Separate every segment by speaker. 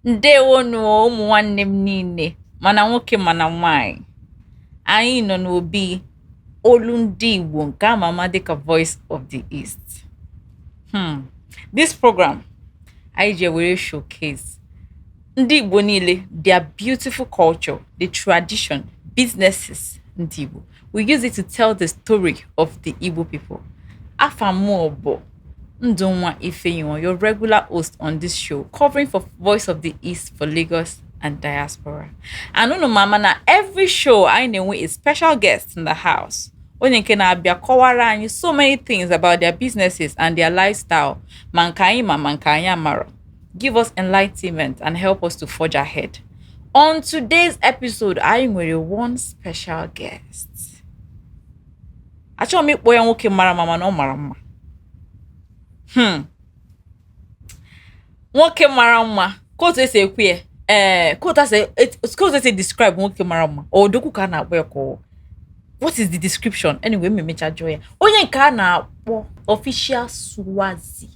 Speaker 1: Ndewo no ụmụ nwanne m niile mana nwoke mana nwanyị anyị nọ n'obi olu ndị Igbo nke ama ama dịka Voice of the East. This program anyị ji were showcase ndị Igbo niile, their beautiful culture, the tradition, businesses ndị Igbo. We use it to tell the story of the Igbo people. Afamobo Ndonwa Ifeyiwa, your regular host on this show, covering for Voice of the East for Lagos and diaspora. And no mama na every show I know a special guest in the house. Onye nke na-abịa kọwara anyị so many things about their businesses and their lifestyle. Manka amaro. Give us enlightenment and help us to forge ahead. On today's episode, I nwere one special guest. Achọ m ikpọ ya nwoke mara mama na ọ mara mma. Nwoke mara mma. Kotu esi ekwu ya. Kotu esi describe nwoke mara mma. Odokwu ka na-akpọ ya ko. What is the description? Anyway, me mecha joy. Onye nke a na-akpọ official Swazzi.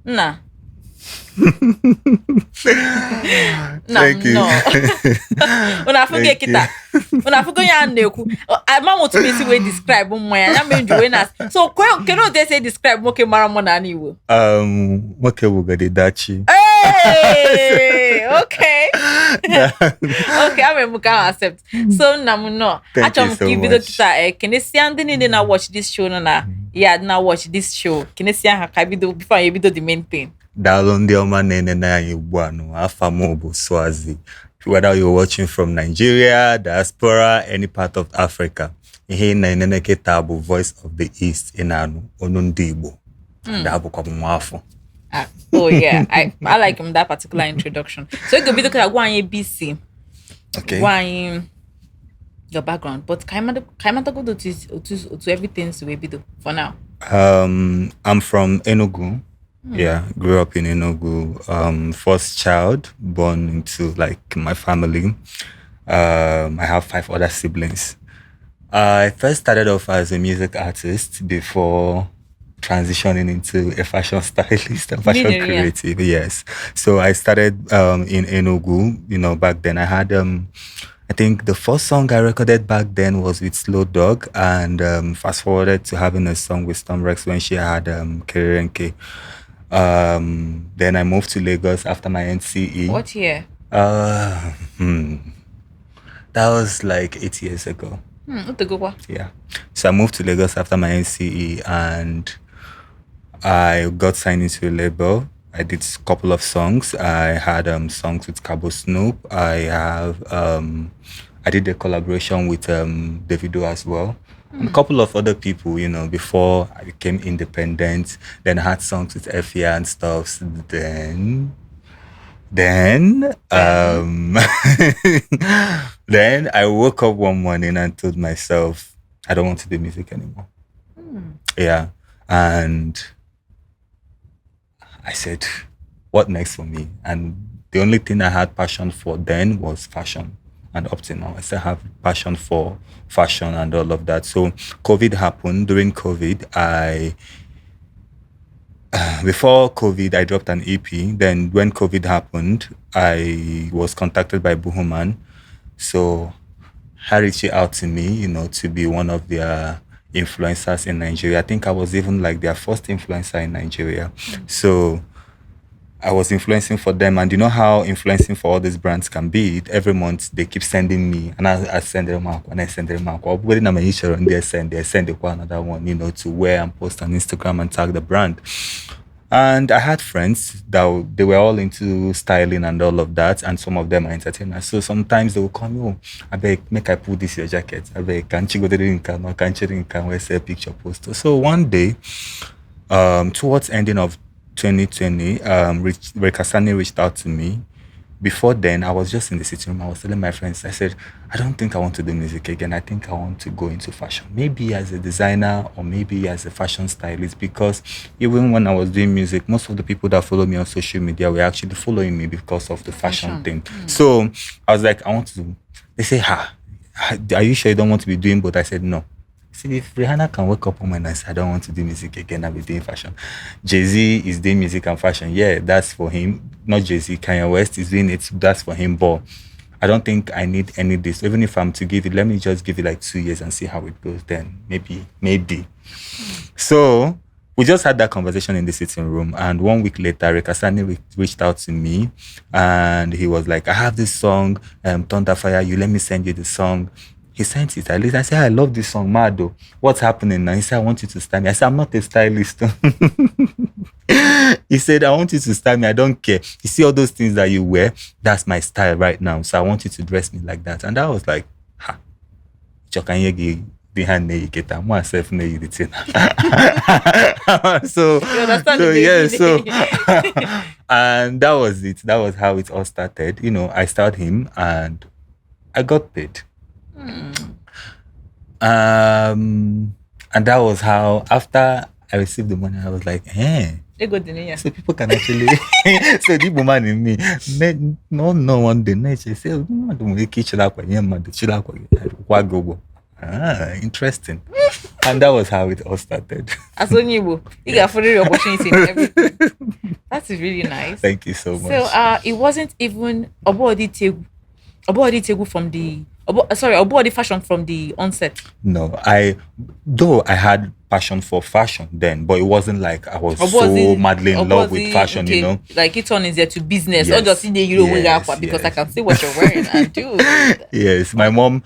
Speaker 1: Na.
Speaker 2: Thank you.
Speaker 1: No. Una forget kita. Una forget ya neku. Ama want to see we describe mwa ya me njuwe na. So can they say describe moke mara mo na niwo?
Speaker 2: Moke wugade dachi.
Speaker 1: Hey, okay. Okay, I mean muka accept. So namuno. Achom ki video kita kinesi andi ni na watch this show na. Yeah, na watch this show. Kinesi ha ka video before you video the main thing.
Speaker 2: Dalo ndi oma nene na yubwano afamobo Swazzi. Whether you're watching from Nigeria, diaspora, any part of Africa, ihe na nene ketabu Voice of the East inanu onundibo. Dabu kwa mwafo.
Speaker 1: Oh yeah, I like him that particular introduction. So you could be looking at one ABC.
Speaker 2: Okay.
Speaker 1: One your background, but kaimata go to everything so we do for now.
Speaker 2: I'm from Enugu. Yeah, grew up in Enugu. First child born into like my family. I have 5 other siblings. I first started off as a music artist before transitioning into a fashion stylist and fashion creative. Yes. So I started in Enugu. Back then I had I think the first song I recorded back then was with Slow Dog, and fast forwarded to having a song with Storm Rex when she had Kerenke. Then I moved to Lagos after my NCE.
Speaker 1: What year?
Speaker 2: That was like 8 years ago. Yeah. So I moved to Lagos after my NCE and I got signed into a label. I did a couple of songs. I had songs with Cabo Snoop. I did a collaboration with Davido as well. And a couple of other people, before I became independent. Then I had songs with Effia and stuff. Then I woke up one morning and told myself, I don't want to do music anymore. Yeah. And I said, what next for me? And the only thing I had passion for then was fashion. And up to now, I still have passion for fashion and all of that. So COVID happened. During COVID, before COVID, I dropped an EP. Then when COVID happened, I was contacted by Buhuman. So he reached out to me, to be one of their influencers in Nigeria. I think I was even like their first influencer in Nigeria. So I was influencing for them, and you know how influencing for all these brands can be. Every month they keep sending me, and I send them out, and I send them out. When I'm and they send another one, to wear and post on Instagram and tag the brand. And I had friends that they were all into styling and all of that, and some of them are entertainers. So sometimes they will call me, I beg, make I put this your jacket. I beg, can't you go to the income or can't you wear a picture poster? So one day, towards ending of 2020, Rekasani reached out to me. Before then, I was just in the sitting room. I was telling my friends, I said, I don't think I want to do music again. I think I want to go into fashion. Maybe as a designer or maybe as a fashion stylist. Because even when I was doing music, most of the people that follow me on social media were actually following me because of the fashion thing. So I was like, I want to do. They say, are you sure you don't want to be doing both? I said, no. See, if Rihanna can wake up on my night, I don't want to do music again, I'll be doing fashion. Jay-Z is doing music and fashion. Yeah, that's for him. Not Jay-Z, Kanye West is doing it. That's for him. But I don't think I need any of this. Even if I'm to give it, let me just give it like 2 years and see how it goes. Then maybe. So we just had that conversation in the sitting room, and 1 week later, Rekasani reached out to me, and he was like, "I have this song, Thunderfire. You let me send you the song." He sent it. I said, "I love this song, Mado. What's happening now?" He said, "I want you to style me." I said, "I'm not a stylist." He said, "I want you to style me. I don't care. You see all those things that you wear? That's my style right now. So I want you to dress me like that." And that was like, ha. Chokanyegi behind the iketa, myself na you the thing. So and that was it. That was how it all started. You know, I started him and I got paid. And that was how, after I received the money, I was like, so people can actually so the woman in me no one day nature say interesting. And that was how it all started.
Speaker 1: As only you got for the opportunity and everything. That's really nice.
Speaker 2: Thank you so much.
Speaker 1: So it wasn't even about the from the about the fashion from the onset.
Speaker 2: No, I had passion for fashion then, but it wasn't like I was so madly in love with fashion, you know.
Speaker 1: Like it turns into to business. Yes. Or just see the because I can see what you're wearing and do.
Speaker 2: Yes, my mom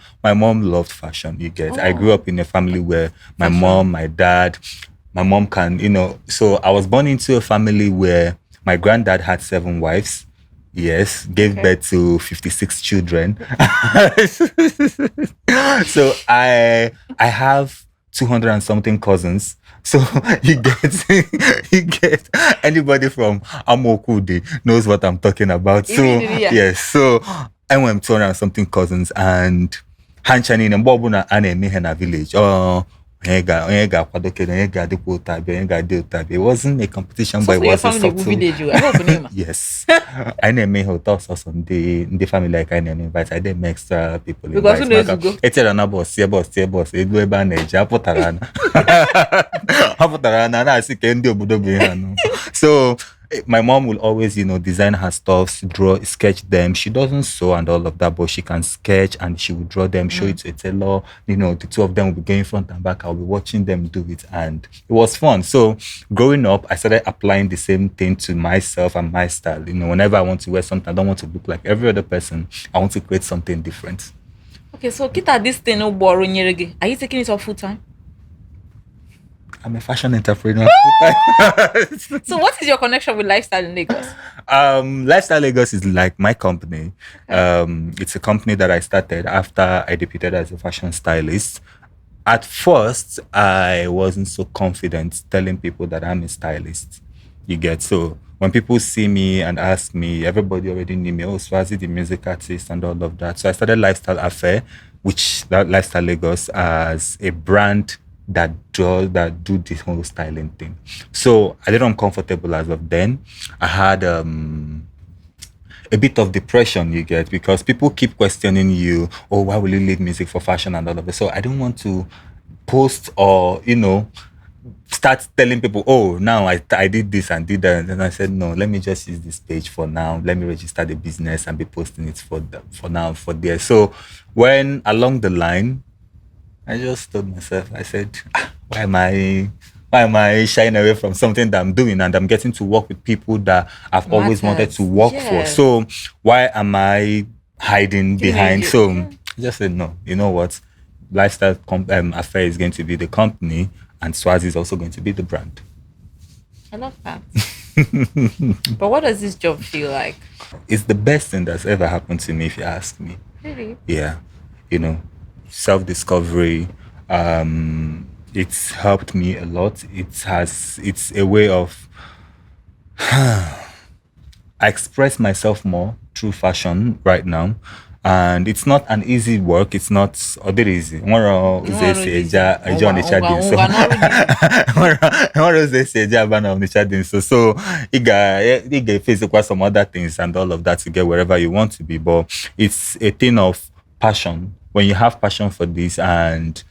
Speaker 2: loved fashion. You get. I grew up in a family where my mom, my dad, my mom can, you know. So I was born into a family where my granddad had 7 wives. Yes, gave birth to 56 children. So I have 200 and something cousins. So you get anybody from Amokude knows what I'm talking about. So yes, so I went 200 and something cousins, and Hanchani and Bobuna and a village. It wasn't a competition, but it was a subtle. Yes. I named hotels on the family, like I invite. I didn't make extra people.
Speaker 1: Because who knows you go?
Speaker 2: It's a boss. It will manage. So my mom will always, you know, design her stuff, sketch them. She doesn't sew and all of that, but she can sketch and she will draw them, show it to a tailor. You know, the two of them will be going front and back. I'll be watching them do it, and it was fun. So growing up, I started applying the same thing to myself and my style. You know, whenever I want to wear something, I don't want to look like every other person. I want to create something different.
Speaker 1: Okay, so kita this thing no borrowing. Are you taking it off full time?
Speaker 2: I'm a fashion entrepreneur.
Speaker 1: So what is your connection with Lifestyle in Lagos?
Speaker 2: Lifestyle Lagos is like my company. It's a company that I started after I debuted as a fashion stylist. At first, I wasn't so confident telling people that I'm a stylist. You get, so when people see me and ask me, everybody already knew me. Oh, Swazzi, the music artist and all of that. So I started Lifestyle Affair, which that Lifestyle Lagos as a brand that do this whole styling thing. So I didn't uncomfortable as of then. I had a bit of depression, you get, because people keep questioning you, oh, why will you leave music for fashion and all of it. So I don't want to post or, you know, start telling people, oh, now I did this and did that. And then I said, no, let me just use this page for now. Let me register the business and be posting it for now, for there. So when along the line, I just told myself, I said, why am I shying away from something that I'm doing, and I'm getting to work with people that I've always wanted to work for? So why am I hiding behind? So I just said, no, you know what? Lifestyle Affair is going to be the company, and Swazzi is also going to be the brand.
Speaker 1: I love that. But what does this job feel like?
Speaker 2: It's the best thing that's ever happened to me, if you ask me.
Speaker 1: Really?
Speaker 2: Yeah. You know, self-discovery. It's helped me a lot. It's a way of I express myself more through fashion right now. And it's not an easy work. It's not other easy. So you face some other things and all of that to get wherever you want to be. But it's a thing of passion. When you have passion for this and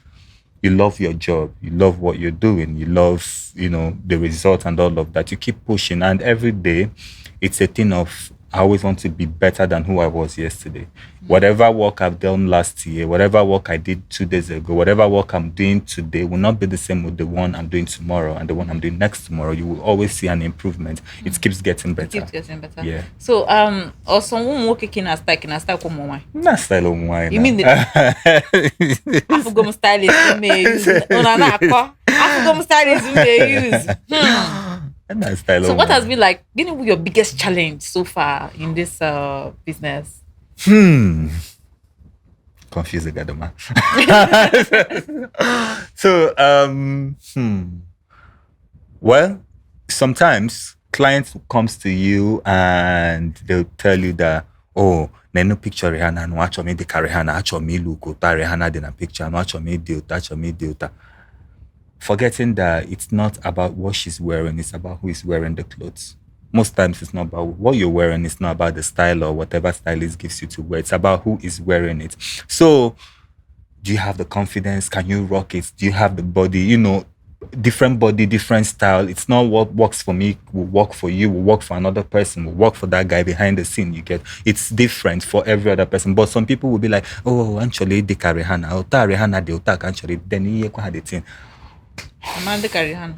Speaker 2: you love your job, you love what you're doing, you love, the result and all of that. You keep pushing, and every day it's a thing of I always want to be better than who I was yesterday. Whatever work I've done last year, whatever work I did 2 days ago, whatever work I'm doing today will not be the same with the one I'm doing tomorrow and the one I'm doing next tomorrow. You will always see an improvement. It keeps getting better.
Speaker 1: It keeps getting better.
Speaker 2: Yeah.
Speaker 1: So also one work can start come on.
Speaker 2: Not style on wine.
Speaker 1: You mean the I forgot my stylist who may use. No, no, no. I forgot my stylist who may use. So what has been like your biggest challenge so far in this business?
Speaker 2: Confuse the guy, man. So well, sometimes clients comes to you and they'll tell you that, oh, no picture Rihanna, no watch me the Rihanna, watch me look Rihanna in a picture, no watch me deal. Forgetting that it's not about what she's wearing, it's about who is wearing the clothes. Most times it's not about what you're wearing, it's not about the style or whatever stylist gives you to wear. It's about who is wearing it. So, do you have the confidence? Can you rock it? Do you have the body? Different body, different style. It's not what works for me will work for you, will work for another person, will work for that guy behind the scene. You get it's different for every other person. But some people will be like, oh, actually, they carry Rihanna, or Rihanna, they attack actually. Then you had the thing.
Speaker 1: Amanda Karihan.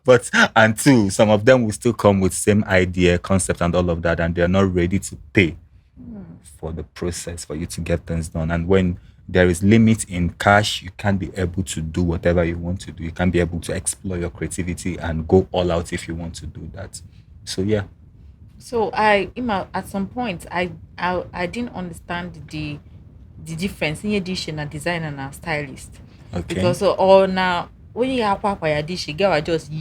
Speaker 2: But and two, some of them will still come with same idea, concept, and all of that, and they're not ready to pay for the process for you to get things done. And when there is limit in cash, you can't be able to do whatever you want to do. You can't be able to explore your creativity and go all out if you want to do that. So yeah.
Speaker 1: So at some point I didn't understand the difference in edition and design and a stylist.
Speaker 2: Okay.
Speaker 1: Because now when you have a dish, you get just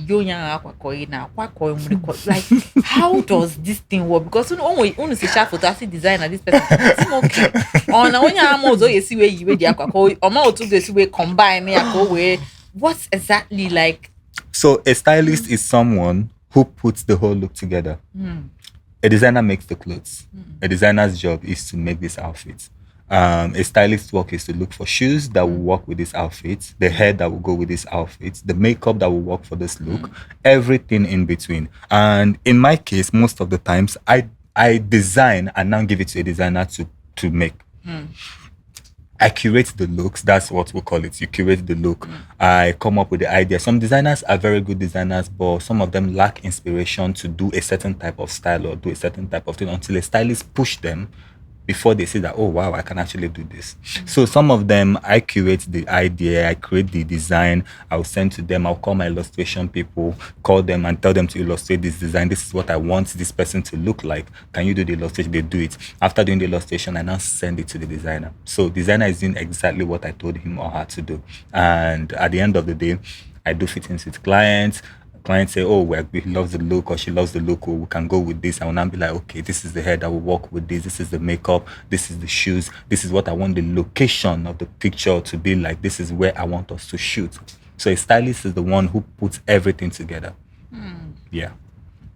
Speaker 1: like how does this thing work? Because when say chef to designer this person, it's okay. Or now when you are also you see where you the aqua or more to this way combine what's exactly like?
Speaker 2: So a stylist is someone who puts the whole look together. A designer makes the clothes. A designer's job is to make this outfit. A stylist's work is to look for shoes that will work with this outfit, the hair that will go with this outfit, the makeup that will work for this look, everything in between. And in my case, most of the times, I design and now give it to a designer to make. I curate the looks. That's what we call it. You curate the look. I come up with the idea. Some designers are very good designers, but some of them lack inspiration to do a certain type of style or do a certain type of thing until a stylist push them before they say that, oh, wow, I can actually do this. So some of them, I curate the idea, I create the design, I'll send to them, I'll call my illustration people, call them and tell them to illustrate this design. This is what I want this person to look like. Can you do the illustration? They do it. After doing the illustration, I now send it to the designer. So designer is doing exactly what I told him or her to do. And at the end of the day, I do fittings with clients. Clients say, oh, he loves the look or she loves the look, or we can go with this. I will now be like, okay, this is the hair that will work with this. This is the makeup. This is the shoes. This is what I want the location of the picture to be like. This is where I want us to shoot. So a stylist is the one who puts everything together. Yeah.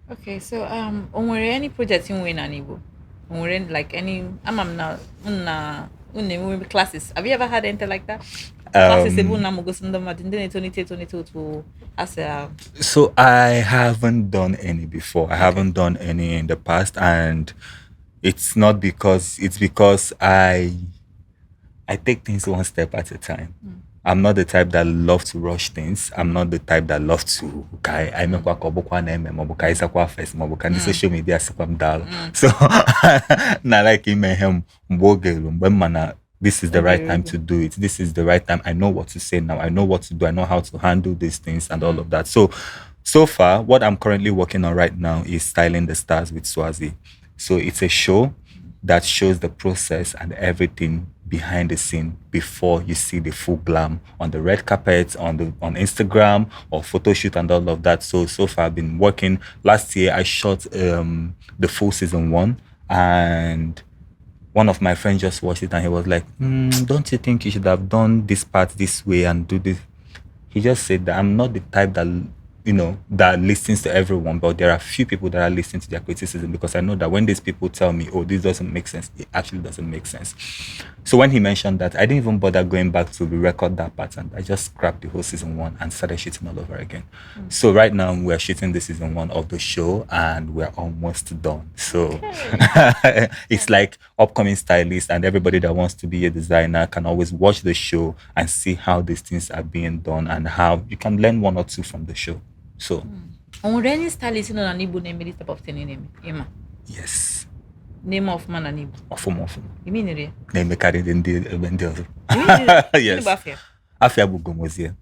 Speaker 1: Okay, so were there any projects in Wayne like any classes? Have you ever had anything like that?
Speaker 2: So I haven't done any before. I haven't done any in the past, and it's because I take things one step at a time. I'm not the type that love to rush things. I'm not the type that love to I make first social media so na like this is the right time to do it. This is the right time. I know what to say now. I know what to do. I know how to handle these things and all of that. So far, what I'm currently working on right now is Styling the Stars with Swazzi. So it's a show that shows the process and everything behind the scene before you see the full glam on the red carpet, on Instagram or photo shoot and all of that. So far I've been working. Last year I shot the full season 1, and one of my friends just watched it and he was like, don't you think you should have done this part this way and do this? He just said that I'm not the type that that listens to everyone, but there are few people that are listening to their criticism, because I know that when these people tell me, oh, this doesn't make sense, it actually doesn't make sense. So when he mentioned that, I didn't even bother going back to re-record that pattern. I just scrapped the whole season 1 and started shooting all over again. So right now we're shooting the season 1 of the show and we're almost done. So it's like upcoming stylists and everybody that wants to be a designer can always watch the show and see how these things are being done and how you can learn 1 or 2 from the show. So
Speaker 1: On any stylist in an Igbo name this type of thing name. Ima.
Speaker 2: yes.
Speaker 1: Name of man and Igbo.
Speaker 2: Ofum.
Speaker 1: You mean it?
Speaker 2: Name carried in the yes. Afia Ugomozie.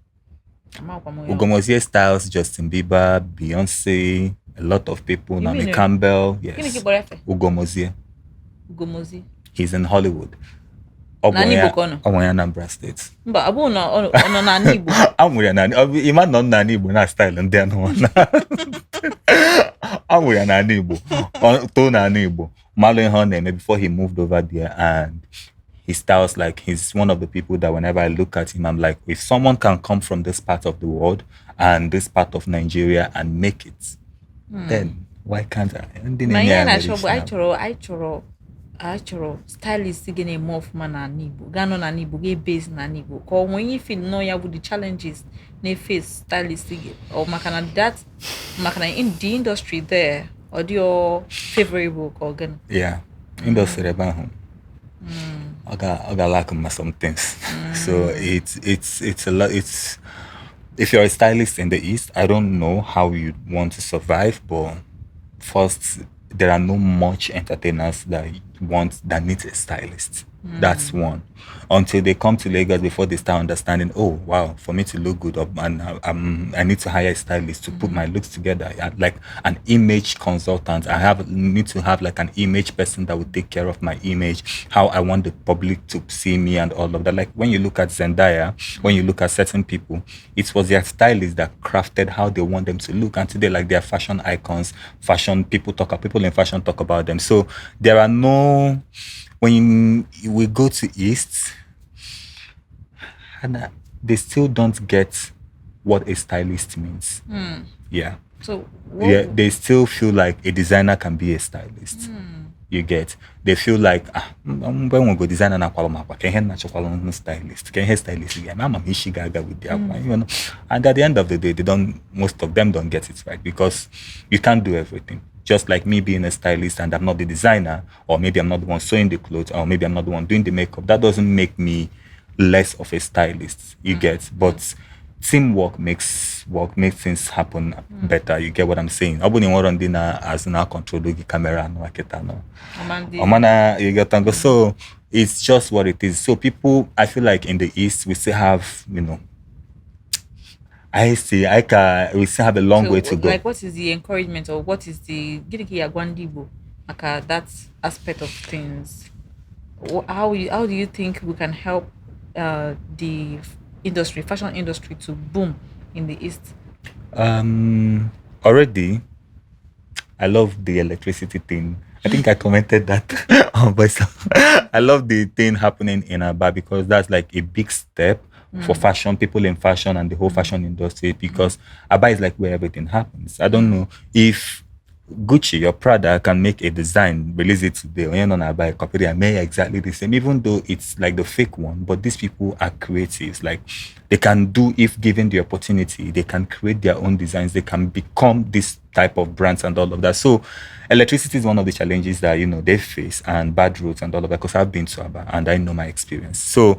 Speaker 2: Ugomozie styles Justin Bieber, Beyonce, a lot of people. Naomi Campbell. Yes. Ugomozie. He's in Hollywood. Anambra State.
Speaker 1: But I won't know Nani Igbo.
Speaker 2: I'm with Nani. Iman non Nani Igbo na style and then one. I'm with Nani Igbo. To Nani Igbo. Marlon Honey before he moved over there, and he styles like he's one of the people that whenever I look at him, I'm like, if someone can come from this part of the world and this part of Nigeria and make it, then why can't I?
Speaker 1: I chọrọ stylist gonna more for na Igbo. Gano na Igbo, get based na Igbo. Cause when you feel know ya with the challenges they face stylist or makana in the industry there or the favorable or gan.
Speaker 2: Yeah. Industry about home. I got like some things. So it's a lot. It's if you're a stylist in the East, I don't know how you want to survive, but first there are no much entertainers that need a stylist. That's one. Until they come to Lagos before they start understanding, oh wow, for me to look good and I need to hire a stylist to put my looks together. Like an image consultant. Need to have like an image person that will take care of my image, how I want the public to see me and all of that. Like when you look at Zendaya, when you look at certain people, it was their stylist that crafted how they want them to look. And today, like they're fashion icons, people in fashion talk about them. So there are no. When we go to East, they still don't get what a stylist means. Yeah.
Speaker 1: So
Speaker 2: they still feel like a designer can be a stylist. You get? They feel like when we go designer na kwaloma, can na chokwalon stylist, can stylist again. Mama Mishigaga with their and at the end of the day, most of them don't get it right, because you can't do everything. Just like me being a stylist and I'm not the designer, or maybe I'm not the one sewing the clothes, or maybe I'm not the one doing the makeup, that doesn't make me less of a stylist. You get? But teamwork makes things happen better. You get what I'm saying? As now control the camera no. You get? So it's just what it is. So people, I feel like in the East we still have, we still have a long way to go.
Speaker 1: Like, what is the encouragement, or what is the that aspect of things? How do you think we can help the fashion industry to boom in the East?
Speaker 2: Already, I love the electricity thing. I think I commented that on myself. I love the thing happening in Aba, because that's like a big step for fashion, people in fashion and the whole fashion industry, because Aba is like where everything happens. I don't know if Gucci or Prada can make a design, release it today, or you're not buy a copy, they make exactly the same, even though it's like the fake one. But these people are creatives. Like they can do, if given the opportunity, they can create their own designs. They can become this type of brands and all of that. So electricity is one of the challenges that they face, and bad roads and all of that, because I've been to Aba and I know my experience. So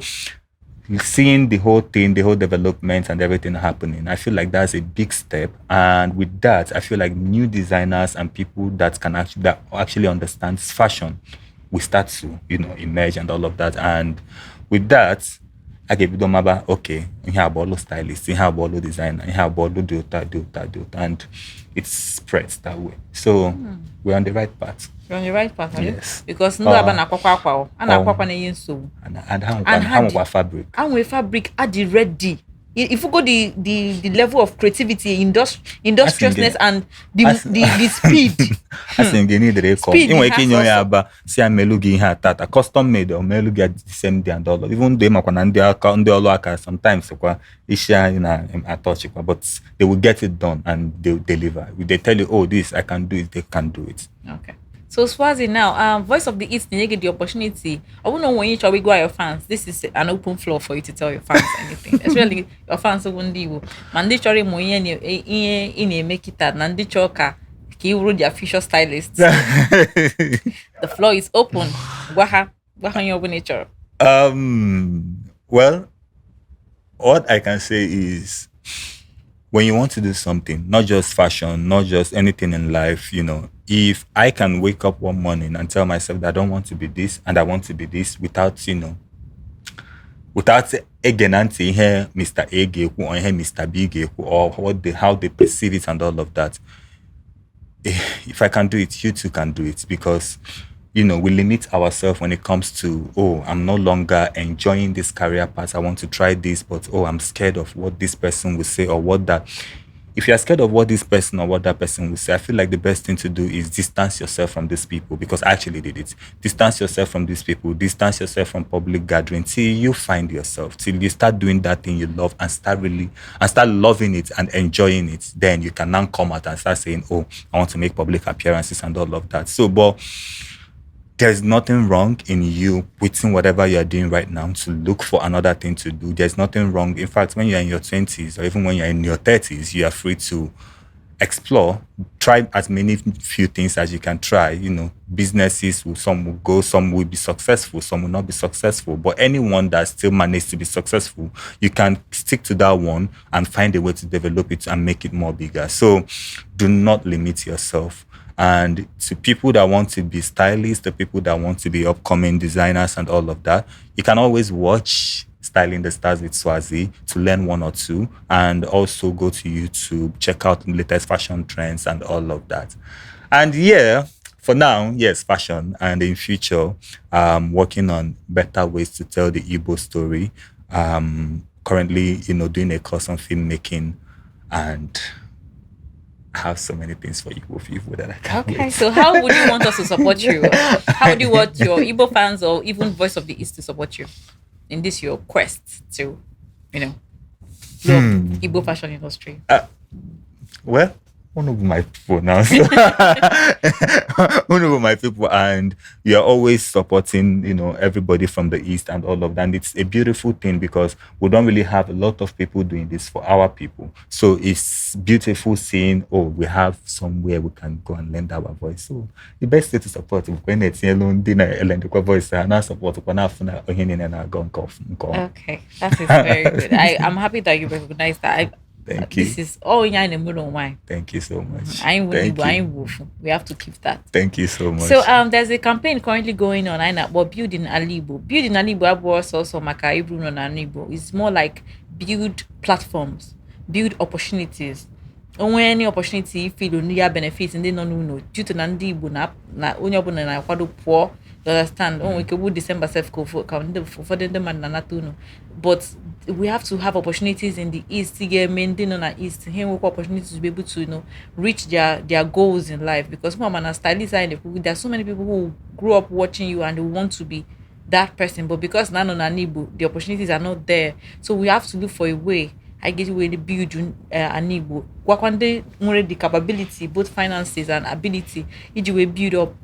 Speaker 2: seeing the whole thing, the whole development and everything happening, I feel like that's a big step. And with that, I feel like new designers and people that actually understands fashion will start to, emerge and all of that. And with that, I gave them about, okay, you have all stylists, you have all designer, you have all do that, and it spreads that way. So we're on the right path.
Speaker 1: You're on the right path,
Speaker 2: yes.
Speaker 1: Because no na kwakwa na yin so.
Speaker 2: And how fabric.
Speaker 1: And we fabric at the ready. if you go the level of creativity, industriousness, and the speed.
Speaker 2: Asị m gị n'idere come.
Speaker 1: Speed
Speaker 2: Inwe ike
Speaker 1: has
Speaker 2: inye onye
Speaker 1: also-
Speaker 2: aba si amelu gị ihe atata custom made or melu gị the same day and all of even though makwa na ndị ọrụ aka sometimes kwa isi anyị na atọchikwa but they will get it done and they will deliver. They tell you, oh, this I can do it, they can do it.
Speaker 1: Okay. So Swazzi now, Voice of the East, you get the opportunity. I won't know when you shall we go at your fans. This is an open floor for you to tell your fans anything. Especially your fans who won't do. Mandatory moye in make it that Nandichoka ki uru the official stylist. The floor is open. Waha your nature.
Speaker 2: Well, what I can say is when you want to do something, not just fashion, not just anything in life, if I can wake up one morning and tell myself that I don't want to be this and I want to be this without egenanti here Mr. A geku or here Mr. B geku or how they perceive it and all of that. If I can do it, you too can do it because we limit ourselves when it comes to, oh, I'm no longer enjoying this career path. I want to try this, but oh, I'm scared of what this person will say or what that. If you're scared of what this person or what that person will say, I feel like the best thing to do is distance yourself from these people because I actually did it. Distance yourself from these people, distance yourself from public gathering till you find yourself, till you start doing that thing you love and start loving it and enjoying it. Then you can now come out and start saying, oh, I want to make public appearances and all of that. So, but there's nothing wrong in you quitting whatever you're doing right now to look for another thing to do. There's nothing wrong. In fact, when you're in your 20s or even when you're in your 30s, you are free to explore, try as many few things as you can try. Businesses, some will go, some will be successful, some will not be successful. But anyone that still managed to be successful, you can stick to that one and find a way to develop it and make it more bigger. So do not limit yourself. And to people that want to be stylists, the people that want to be upcoming designers and all of that, you can always watch Styling the Stars with Swazzi to learn one or two, and also go to YouTube, check out the latest fashion trends and all of that. And yeah, for now, yes, fashion. And in future, working on better ways to tell the Igbo story. Currently, doing a course on filmmaking, and I have so many things for Igbo people that I can't
Speaker 1: Okay,
Speaker 2: wait.
Speaker 1: so how would you want us to support you? How would you want your Igbo fans or even Voice of the East to support you in this your quest to, love Igbo fashion industry?
Speaker 2: Well, one of my people now. One of my people, and we are always supporting, everybody from the East and all of that. And it's a beautiful thing because we don't really have a lot of people doing this for our people. So it's beautiful seeing, oh, we have somewhere we can go and lend our voice. So the best way to support when it's alone dinner lend the voice and support
Speaker 1: Okay, that is very good. I'm happy that you recognize that.
Speaker 2: Thank you.
Speaker 1: This is all in the middle of mine.
Speaker 2: Thank you so much.
Speaker 1: We have to keep that.
Speaker 2: Thank you so much.
Speaker 1: So there's a campaign currently going on about building Alibo. Building Alibo was also Maka Ibruno Alibo. It's more like build platforms, build opportunities. And when any opportunity you feel only have benefits and they don't know due to Nandi Igbo na onye ọbụla na kwado poor. You understand? We can December self for the man na but we have to have opportunities in the East to get maintain on the East. Here we have opportunities to be able to reach their goals in life because mama stylists are there are so many people who grew up watching you and they want to be that person, but because nano nanibu the opportunities are not there, so we have to look for a way. I get where the build Anibo. Wakwande more the capability, both finances and ability, you will build up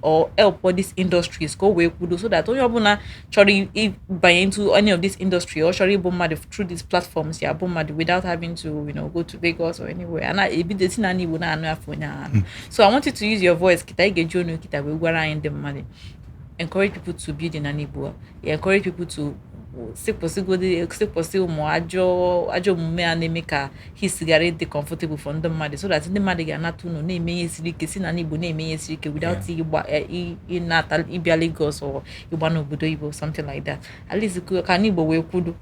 Speaker 1: or help all these industries go where we so that only if buy into any of this industry or surely bomb through these platforms, yeah, bomb without having to go to Vegas or anywhere. And I be the Anibo na so I want you to use your voice. Kita get jono kita we go around the money. Encourage people to build in Anibo. Encourage people to se possible more ajo mume anemeka his get comfortable for the mother so that the mother get not to know name sirike si na Igbo name sirike without in natal Ibia Lagos or Ibano Obodo Igbo something like that. At least can Igbo we could.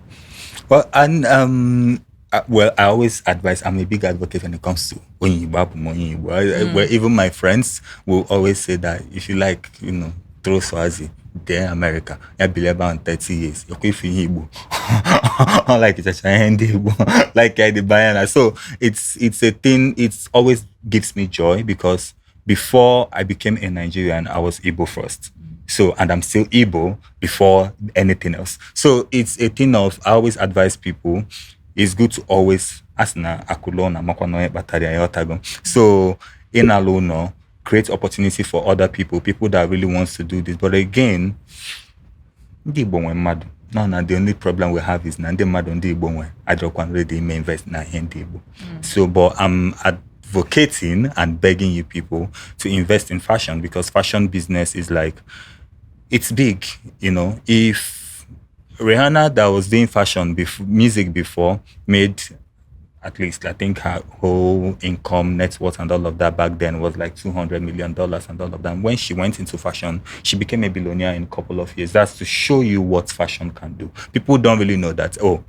Speaker 2: Well, and well, I always advise. I'm a big advocate when it comes to where even my friends will always say that if you like, throw Swazzi. there America. I believe about 30 years. You if you Igbo. Like it's a handy Igbo. Like the Bayana. So it's a thing, it's always gives me joy because before I became a Nigerian, I was Igbo first. So, and I'm still Igbo before anything else. So it's a thing of, I always advise people, it's good to always asna akulona makwano bataria yotago. So in alone, create opportunity for other people that really wants to do this. But again, ndị Igbo nwe mmadụ. No, the only problem we have is na ndị mmadụ ndị Igbo nwe ajọkwa ready may invest na ihe ndị Igbo. So, but I'm advocating and begging you people to invest in fashion because fashion business is like, it's big, you know. If Rihanna that was doing fashion music before made at least, I think her whole income, net worth, and all of that back then was like $200 million and all of that. When she went into fashion, she became a billionaire in a couple of years. That's to show you what fashion can do. People don't really know that, oh,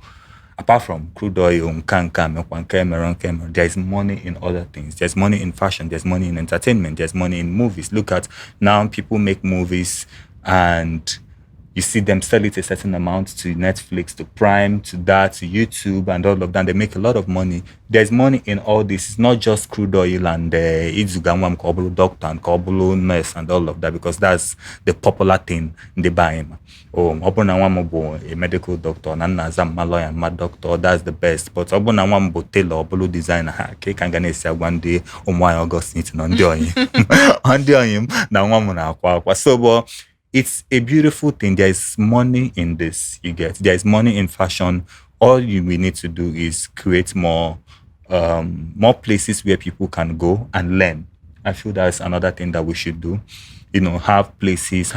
Speaker 2: apart from crude oil, there is money in other things. There's money in fashion. There's money in entertainment. There's money in movies. Look at now, people make movies and you see them sell it a certain amount to Netflix, to Prime, to that, to YouTube, and all of that. They make a lot of money. There's money in all this. It's not just crude oil and Izugamwam Kobulu doctor and Kobulu nurse and all of that, because that's the popular thing they buy. Oh, a medical doctor, a lawyer, my doctor, that's the best. But Obunawambo tailor, Obulu designer, can Ganesa one day, August, on him, now so, but it's a beautiful thing. There is money in this. There is money in fashion. All we need to do is create more places where people can go and learn. I feel that's another thing that we should do. You know, have places,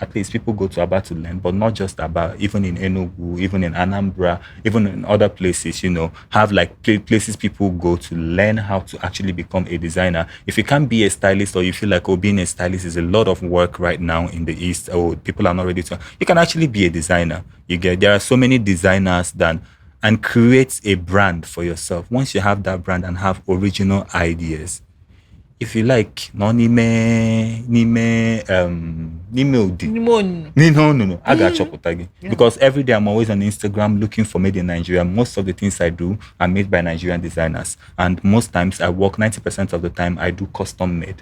Speaker 2: at least people go to Aba to learn, but not just Aba, even in Enugu, even in Anambra, even in other places, you know, have like places people go to learn how to actually become a designer. If you can't be a stylist or you feel like, oh, being a stylist is a lot of work right now in the East, or people are not ready to, you can actually be a designer. There are so many designers and create a brand for yourself. Once you have that brand and have original ideas, if you like, no, no. I got chokotagi. Because every day I'm always on Instagram looking for made in Nigeria. Most of the things I do are made by Nigerian designers. And most times I work 90% of the time I do custom made.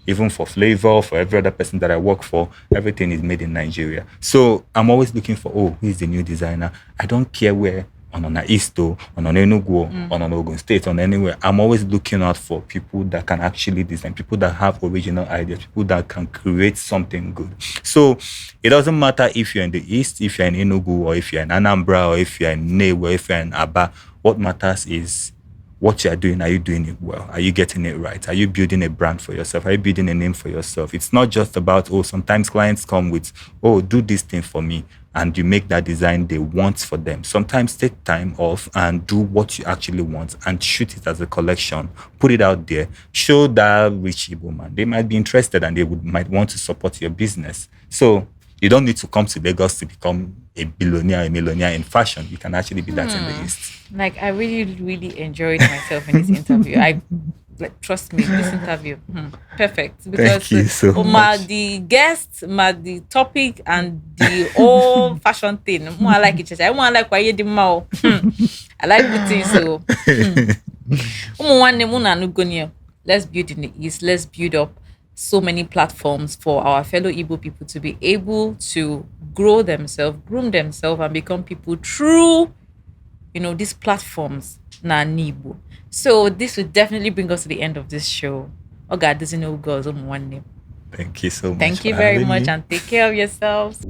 Speaker 2: Even for Flavour, for every other person that I work for, everything is made in Nigeria. So I'm always looking for, oh, who is the new designer? I don't care where. On Isto, on Enugu, on Ogun State, on anywhere. I'm always looking out for people that can actually design, people that have original ideas, people that can create something good. So it doesn't matter if you're in the East, if you're in Enugu, or if you're in Anambra, or if you're in Newe, or if you're in Aba. What matters is what you're doing. Are you doing it well? Are you getting it right? Are you building a brand for yourself? Are you building a name for yourself? It's not just about, oh, sometimes clients come with, oh, do this thing for me. And you make that design they want for them. Sometimes take time off and do what you actually want and shoot it as a collection. Put it out there. Show that rich Igbo man. They might be interested and might want to support your business. So you don't need to come to Lagos to become a billionaire, a millionaire in fashion. You can actually be that in the East.
Speaker 1: Like, I really, really enjoyed myself in this interview. Trust me, this interview, perfect. Because
Speaker 2: Thank you so much.
Speaker 1: The guest, the topic, and the whole fashion thing. I like it. I want like why you the mouth. I like the thing. So, let's build in the East. Let's build up so many platforms for our fellow Igbo people to be able to grow themselves, groom themselves, and become people through, these platforms. Na Nibo. So this will definitely bring us to the end of this show. Oh God, doesn't know girls on one name.
Speaker 2: Thank you so much.
Speaker 1: Thank you very much and take care of yourselves.